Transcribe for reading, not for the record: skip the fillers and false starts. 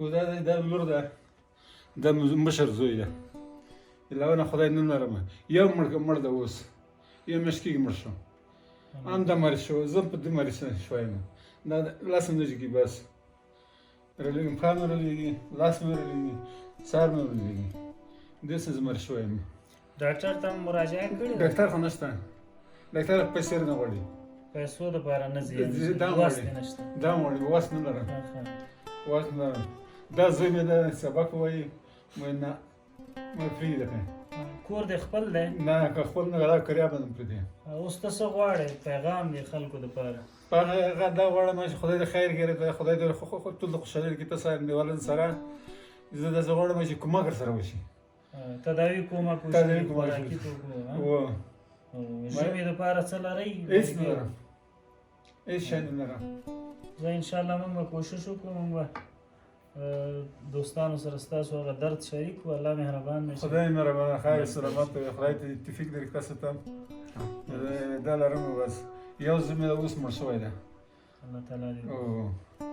خو دا لور ده د مشر زوی ده علاوه خدای نه لرم یو مړ ده اوس یو میاشت کېږي مړ شو هم دا مریض شو زه په دې مریض شویم دا لاس مې نه جګي بس رلېږم پښه مې رلېږي لاس مې رلېږي سر مې رلېږي دې څه زه مریض شوی یم ډاکټر ته مراجعه کړې ډاکټر خو نشته ډاکټر پیسې نه غواړي پیسو دپاره نه ځي دا وس غواړي دې نشته دا غواړي وس نه لرم وس نه لرم دا زوی مې د سبق وایي وایي نه مې پرېږده کور دې خپل دی نه که خپل نه دا کریا به مې پرېږدي اوس ته څه غواړې پیغام دی خلکو دپاره هغه دا غواړم چې خدای دې خیر کړي خدای دې ټول د خوشحالۍ کې ته سره دیوالن سره زه داسې غواړم چې کومک سره وشي تداوي کومه تداوي کوشش کومه خوراکي توکو و ژمي دپاره څه لرئ هېڅ نه لرم هېڅ شی نه لرم زه انشاءالله موږ به کوشش وکړو موږ به دوستانو سره ستاسو هغه درد شریک کړو الله مهربان دی خدای مهربانه خیر سلامت وي خدای ته توفیق درکړي تاسو ته دا لرم بس یو زه مې اوس مړ شوی دی الله تعالی دې او